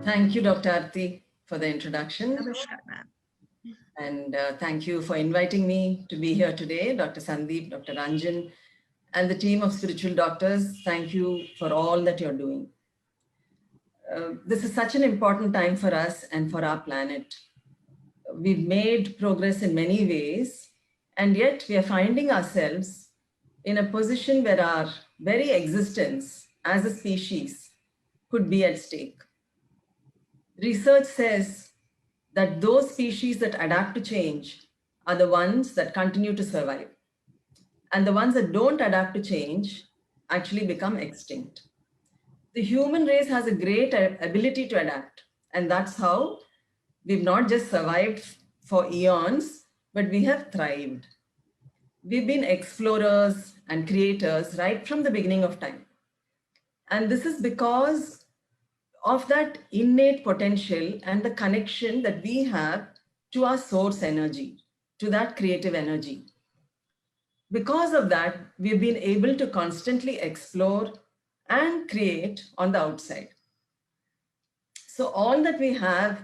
Thank you, Dr. Aarti, for the introduction. Namaskar, ma'am. And thank you for inviting me to be here today, Dr. Sandeep, Dr. Ranjan, and the team of spiritual doctors. Thank you for all that you're doing. This is such an important time for us and for our planet. We've made progress in many ways, and yet we are finding ourselves in a position where our very existence as a species could be at stake. Research says that those species that adapt to change are the ones that continue to survive. And the ones that don't adapt to change actually become extinct. The human race has a great ability to adapt. And that's how we've not just survived for eons, but we have thrived. We've been explorers and creators right from the beginning of time. And this is because of that innate potential and the connection that we have to our source energy, to that creative energy. Because of that, we've been able to constantly explore and create on the outside. So all that we have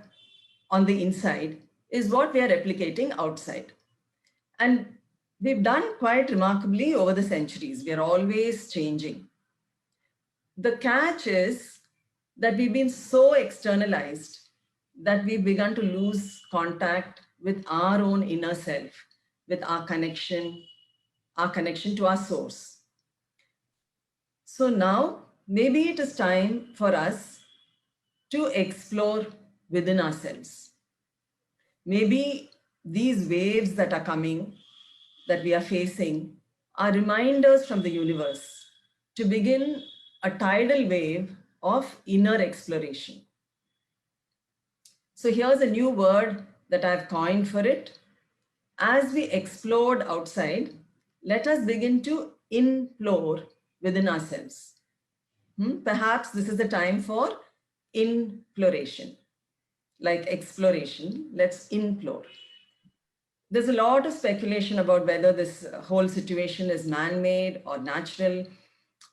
on the inside is what we are replicating outside. And we've done quite remarkably over the centuries. We are always changing. The catch is that we've been so externalized that we've begun to lose contact with our own inner self, with our connection to our source. So now maybe it is time for us to explore within ourselves. Maybe these waves that are coming, that we are facing, are reminders from the universe to begin a tidal wave of inner exploration. So here's a new word that I've coined for it. As we explored outside, let us begin to implore within ourselves. Perhaps this is the time for imploration, like exploration. Let's implore. There's a lot of speculation about whether this whole situation is man-made or natural.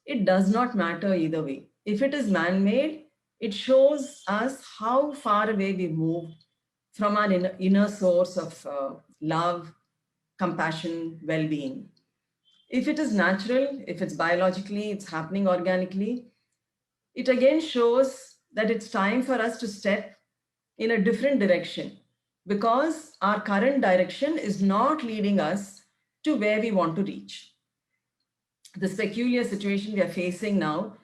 It does not matter either way. If it is man-made, it shows us how far away we moved from our inner source of love, compassion, well-being. If it is natural, if it's biologically, it's happening organically, it again shows that it's time for us to step in a different direction because our current direction is not leading us to where we want to reach. This peculiar situation we are facing now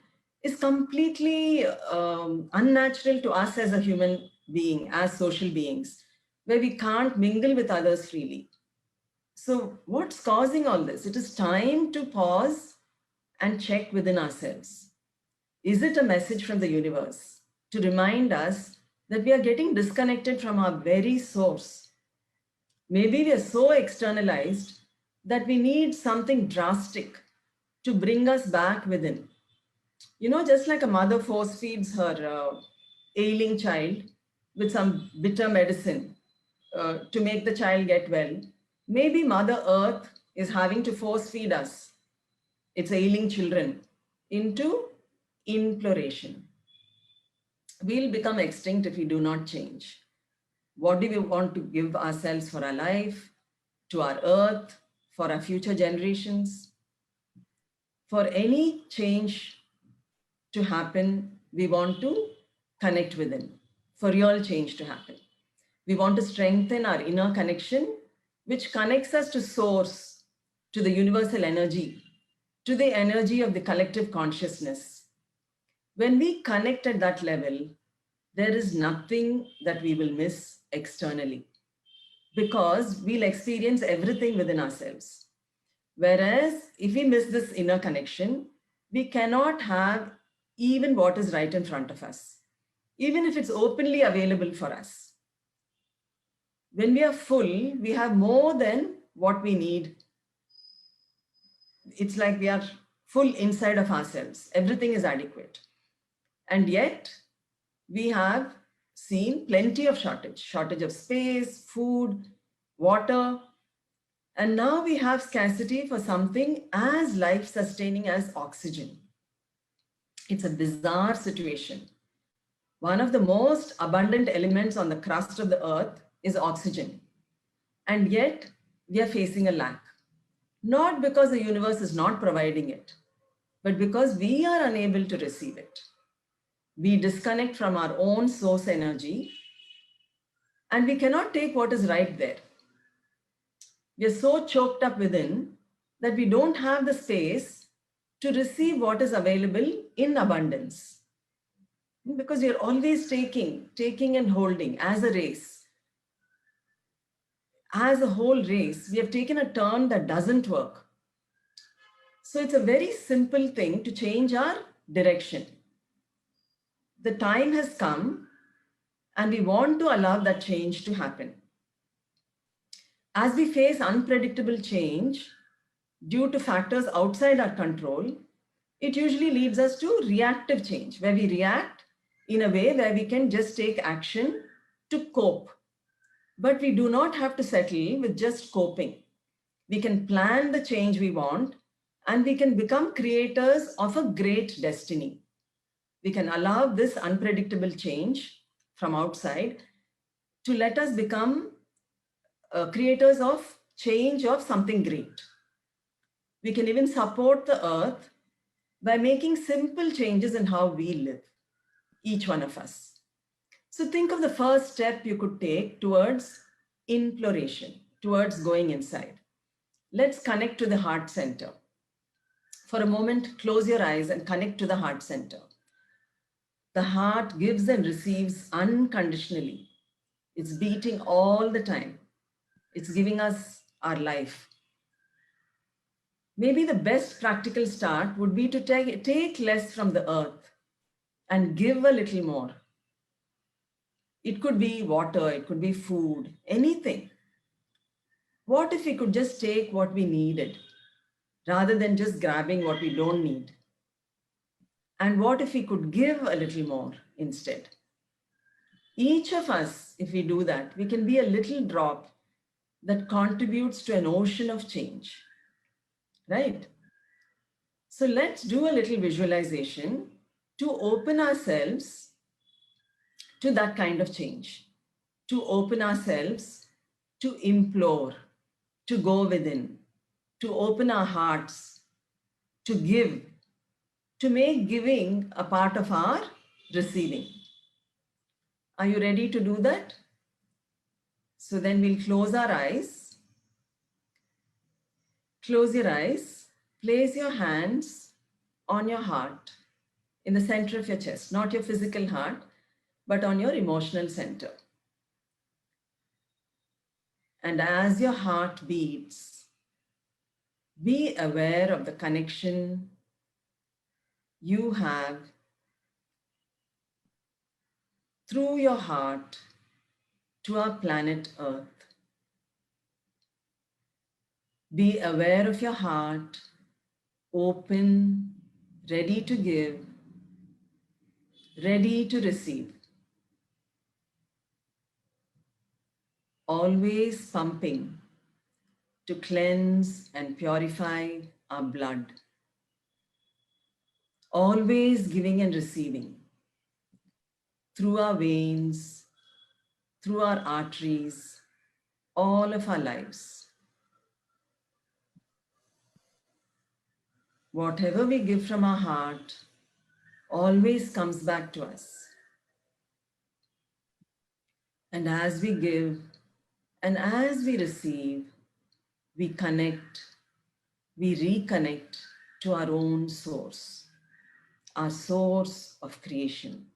is completely unnatural to us as a human being, as social beings, where we can't mingle with others freely. So what's causing all this? It is time to pause and check within ourselves. Is it a message from the universe to remind us that we are getting disconnected from our very source? Maybe we are so externalized that we need something drastic to bring us back within. You know, just like a mother force feeds her ailing child with some bitter medicine to make the child get well, maybe Mother Earth is having to force feed us, its ailing children, into imploration. We'll become extinct if we do not change. What do we want to give ourselves for our life, to our earth, for our future generations? For any change to happen, we want to connect within, for real change to happen. We want to strengthen our inner connection, which connects us to source, to the universal energy, to the energy of the collective consciousness. When we connect at that level, there is nothing that we will miss externally because we'll experience everything within ourselves. Whereas if we miss this inner connection, we cannot have even what is right in front of us, even if it's openly available for us. When we are full, we have more than what we need. It's like we are full inside of ourselves. Everything is adequate. And yet, we have seen plenty of shortage of space, food, water, and now we have scarcity for something as life-sustaining as oxygen. It's a bizarre situation. One of the most abundant elements on the crust of the earth is oxygen. And yet we are facing a lack. Not because the universe is not providing it, but because we are unable to receive it. We disconnect from our own source energy and we cannot take what is right there. We are so choked up within that we don't have the space to receive what is available in abundance. Because we are always taking and holding as a race. As a whole race, we have taken a turn that doesn't work. So it's a very simple thing to change our direction. The time has come and we want to allow that change to happen. As we face unpredictable change due to factors outside our control, it usually leads us to reactive change, where we react in a way where we can just take action to cope. But we do not have to settle with just coping. We can plan the change we want and we can become creators of a great destiny. We can allow this unpredictable change from outside to let us become creators of change of something great. We can even support the earth by making simple changes in how we live, each one of us. So think of the first step you could take towards imploration, towards going inside. Let's connect to the heart center. For a moment, close your eyes and connect to the heart center. The heart gives and receives unconditionally. It's beating all the time. It's giving us our life. Maybe the best practical start would be to take less from the earth and give a little more. It could be water, it could be food, anything. What if we could just take what we needed rather than just grabbing what we don't need? And what if we could give a little more instead? Each of us, if we do that, we can be a little drop that contributes to an ocean of change, right? So let's do a little visualization to open ourselves to that kind of change, to open ourselves, to implore, to go within, to open our hearts, to give, to make giving a part of our receiving. Are you ready to do that? So then we'll close our eyes. Close your eyes. Place your hands on your heart in the center of your chest, not your physical heart, but on your emotional center. And as your heart beats, be aware of the connection you have through your heart to our planet Earth. Be aware of your heart, open, ready to give, ready to receive. Always pumping to cleanse and purify our blood. Always giving and receiving through our veins, through our arteries, all of our lives. Whatever we give from our heart always comes back to us. And as we give and as we receive, we connect, we reconnect to our own source, our source of creation.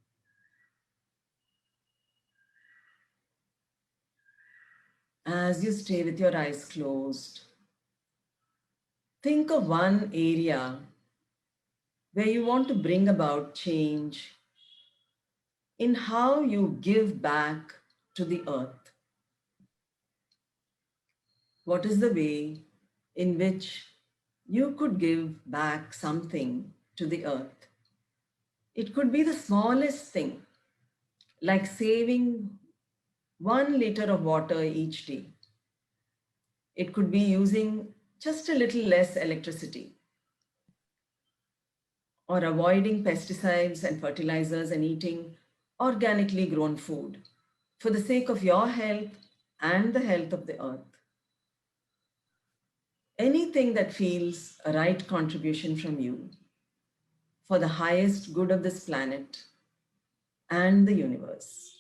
As you stay with your eyes closed, think of one area where you want to bring about change in how you give back to the earth. What is the way in which you could give back something to the earth? It could be the smallest thing, like saving 1 liter of water each day. It could be using just a little less electricity, or avoiding pesticides and fertilizers and eating organically grown food for the sake of your health and the health of the earth. Anything that feels a right contribution from you for the highest good of this planet and the universe.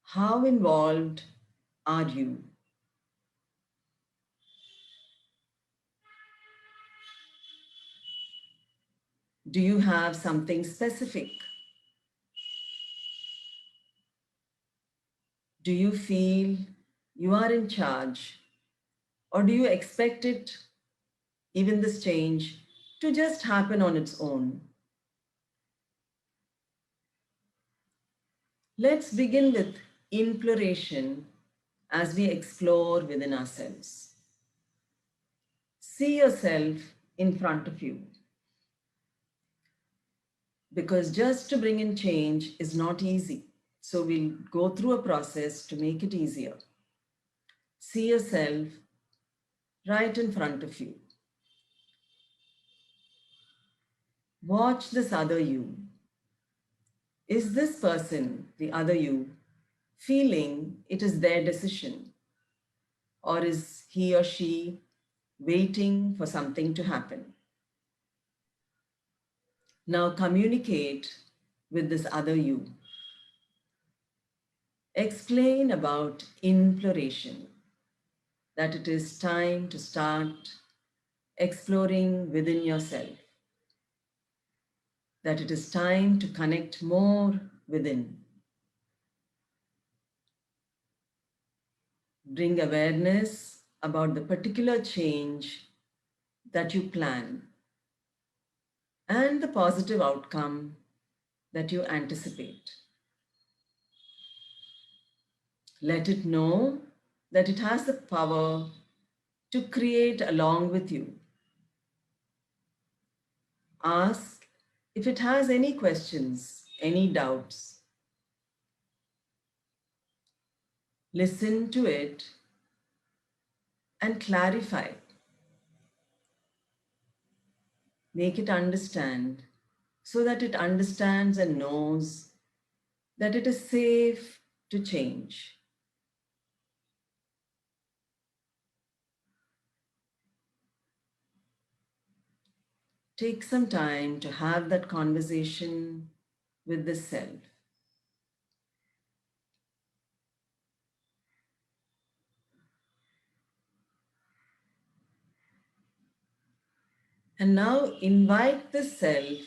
How involved are you? Do you have something specific? Do you feel you are in charge? Or do you expect it, even this change, to just happen on its own? Let's begin with imploration as we explore within ourselves. See yourself in front of you. Because just to bring in change is not easy. So we'll go through a process to make it easier. See yourself right in front of you. Watch this other you. Is this person, the other you, feeling it is their decision? Or is he or she waiting for something to happen? Now communicate with this other you. Explain about imploration, that it is time to start exploring within yourself, that it is time to connect more within. Bring awareness about the particular change that you plan and the positive outcome that you anticipate. Let it know that it has the power to create along with you. Ask if it has any questions, any doubts. Listen to it and clarify. Make it understand so that it understands and knows that it is safe to change. Take some time to have that conversation with the self. And now invite the self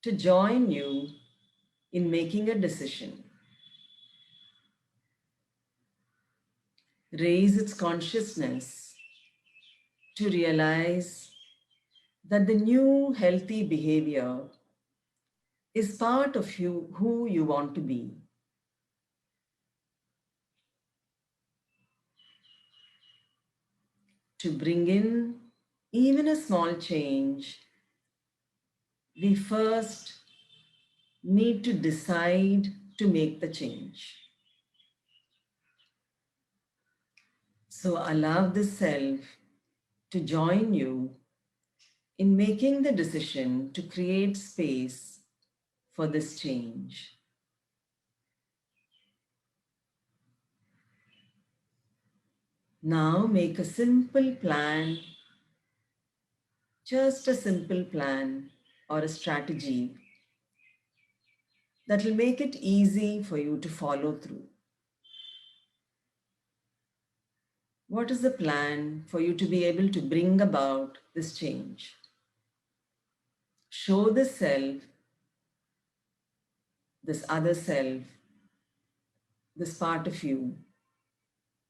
to join you in making a decision. Raise its consciousness to realize that the new healthy behavior is part of you, who you want to be. To bring in even a small change, we first need to decide to make the change. So allow the self to join you in making the decision to create space for this change. Now make a simple plan, just a simple plan or a strategy that will make it easy for you to follow through. What is the plan for you to be able to bring about this change? Show the self, this other self, this part of you,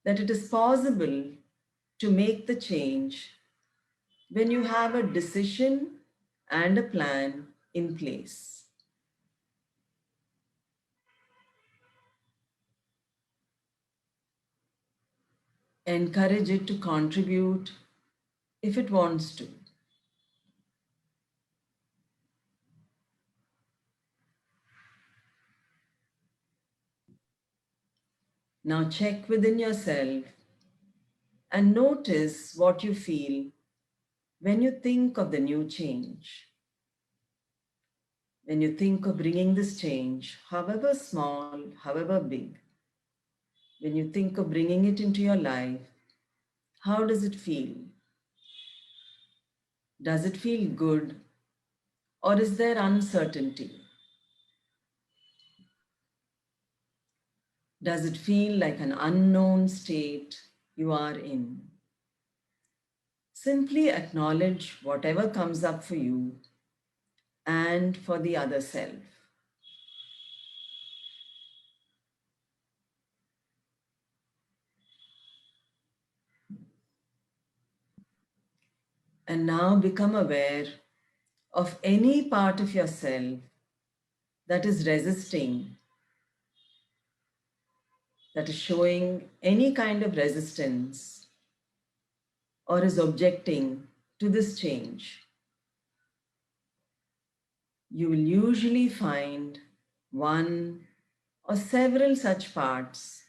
that it is possible to make the change when you have a decision and a plan in place. Encourage it to contribute if it wants to. Now check within yourself and notice what you feel when you think of the new change. When you think of bringing this change, however small, however big, when you think of bringing it into your life, how does it feel? Does it feel good, or is there uncertainty? Does it feel like an unknown state you are in? Simply acknowledge whatever comes up for you and for the other self. And now become aware of any part of yourself that is resisting, that is showing any kind of resistance or is objecting to this change. You will usually find one or several such parts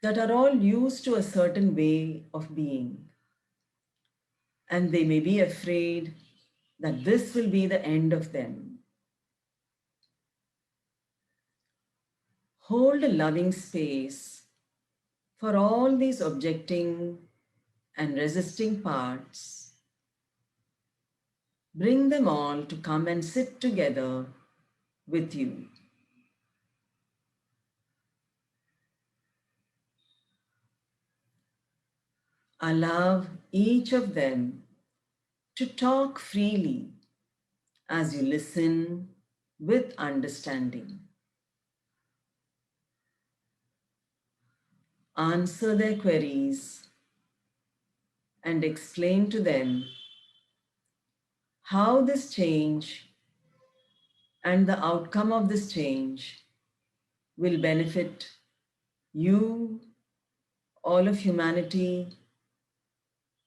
that are all used to a certain way of being. And they may be afraid that this will be the end of them. Hold a loving space for all these objecting and resisting parts. Bring them all to come and sit together with you. Allow each of them to talk freely as you listen with understanding. Answer their queries and explain to them how this change and the outcome of this change will benefit you, all of humanity,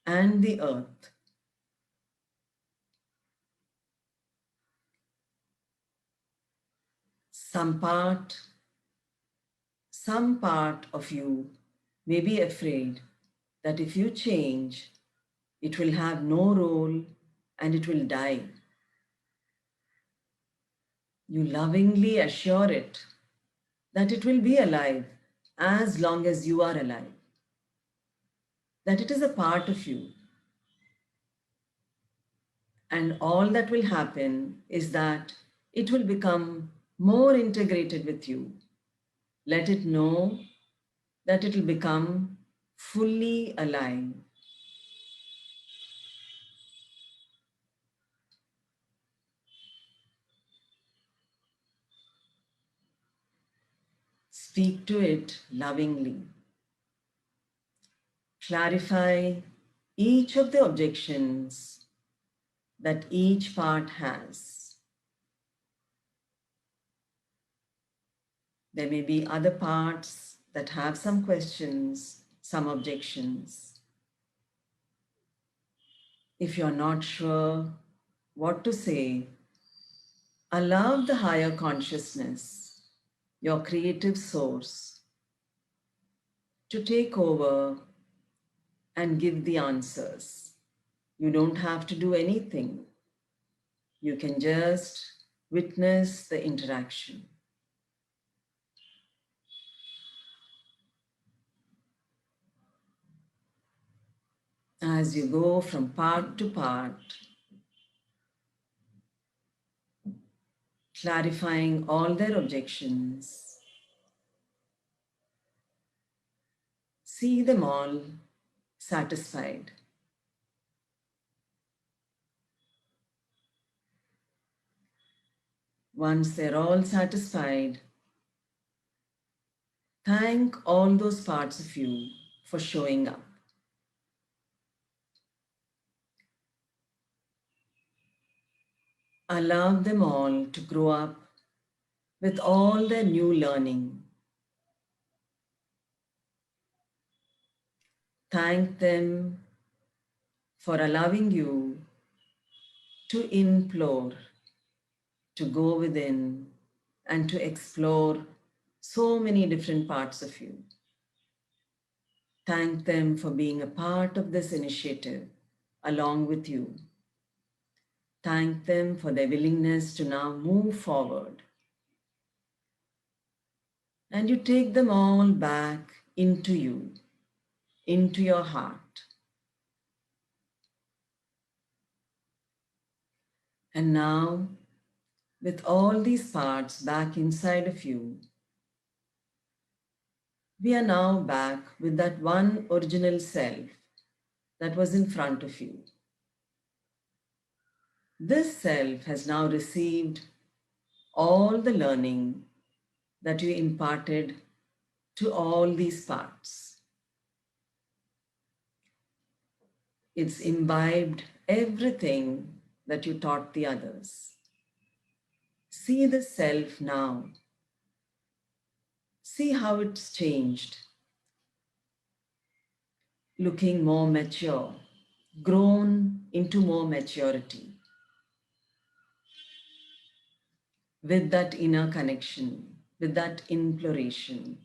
and the earth. Some part of you may be afraid that if you change, it will have no role and it will die. You lovingly assure it that it will be alive as long as you are alive, that it is a part of you. And all that will happen is that it will become more integrated with you. Let it know that it will become fully alive. Speak to it lovingly. Clarify each of the objections that each part has. There may be other parts that have some questions, some objections. If you're not sure what to say, allow the higher consciousness, your creative source, to take over and give the answers. You don't have to do anything. You can just witness the interaction. As you go from part to part, clarifying all their objections, see them all satisfied. Once they're all satisfied, thank all those parts of you for showing up. Allow them all to grow up with all their new learning. Thank them for allowing you to implore, to go within, and to explore so many different parts of you. Thank them for being a part of this initiative along with you. Thank them for their willingness to now move forward. And you take them all back into you, into your heart. And now, with all these parts back inside of you, we are now back with that one original self that was in front of you. This self has now received all the learning that you imparted to all these parts. It's imbibed everything that you taught the others. See the self now. See how it's changed. Looking more mature, grown into more maturity. With that inner connection, with that imploration,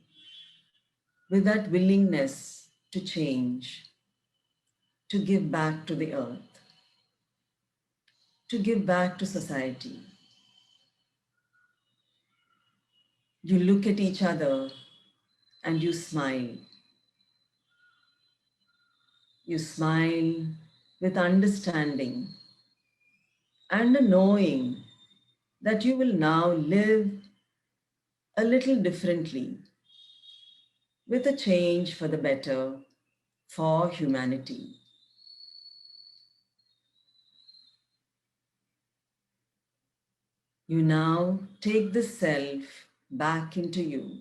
with that willingness to change, to give back to the earth, to give back to society. You look at each other and you smile. You smile with understanding and a knowing that you will now live a little differently with a change for the better for humanity. You now take the self back into you.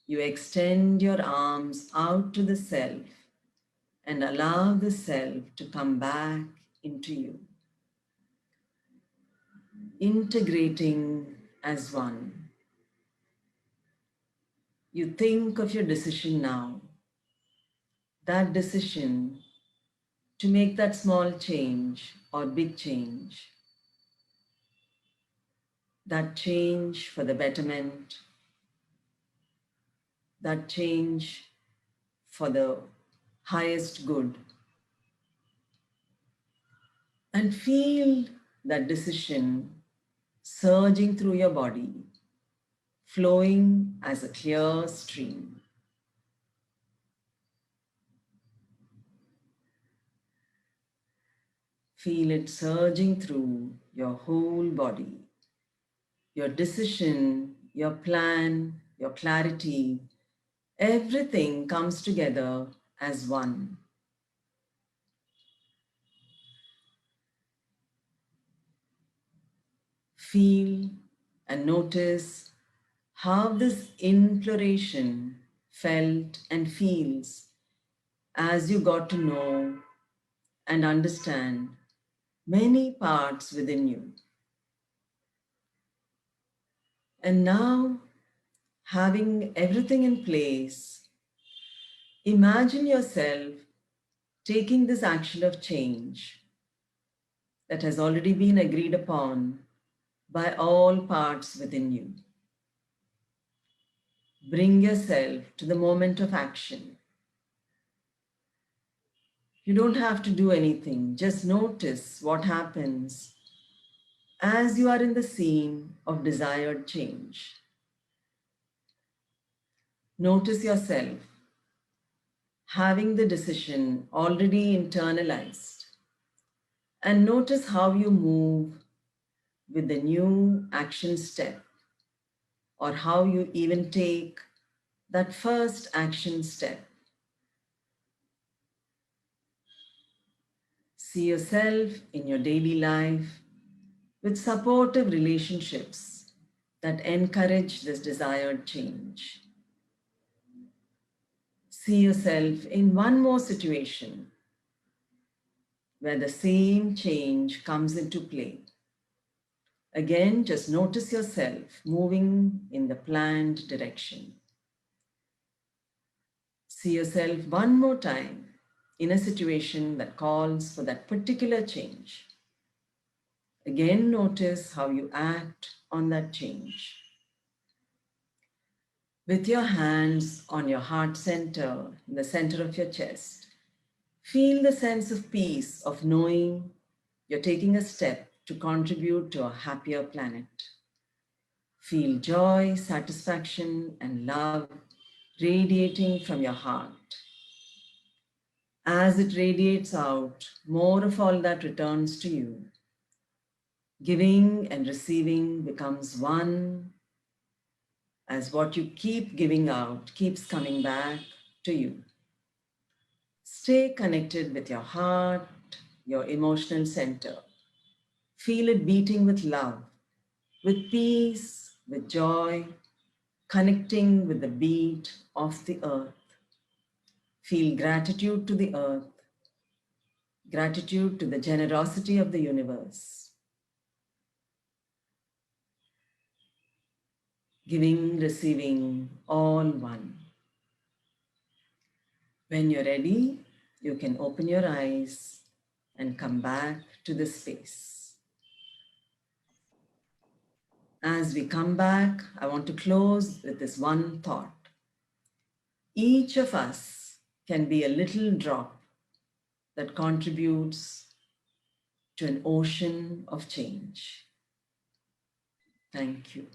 You extend your arms out to the self and allow the self to come back into you, integrating as one. You think of your decision now, that decision to make that small change or big change, that change for the betterment, that change for the highest good. And feel that decision surging through your body, flowing as a clear stream. Feel it surging through your whole body. Your decision, your plan, your clarity, everything comes together as one. Feel and notice how this imploration felt and feels as you got to know and understand many parts within you. And now, having everything in place, imagine yourself taking this action of change that has already been agreed upon by all parts within you. Bring yourself to the moment of action. You don't have to do anything, just notice what happens as you are in the scene of desired change. Notice yourself having the decision already internalized, and notice how you move with the new action step, or how you even take that first action step. See yourself in your daily life with supportive relationships that encourage this desired change. See yourself in one more situation where the same change comes into play. Again, just notice yourself moving in the planned direction. See yourself one more time in a situation that calls for that particular change. Again, notice how you act on that change. With your hands on your heart center, in the center of your chest, feel the sense of peace of knowing you're taking a step to contribute to a happier planet. Feel joy, satisfaction, and love radiating from your heart. As it radiates out, more of all that returns to you. Giving and receiving becomes one, as what you keep giving out keeps coming back to you. Stay connected with your heart, your emotional center. Feel it beating with love, with peace, with joy, connecting with the beat of the earth. Feel gratitude to the earth, gratitude to the generosity of the universe. Giving, receiving, all one. When you're ready, you can open your eyes and come back to the space. As we come back, I want to close with this one thought. Each of us can be a little drop that contributes to an ocean of change. Thank you.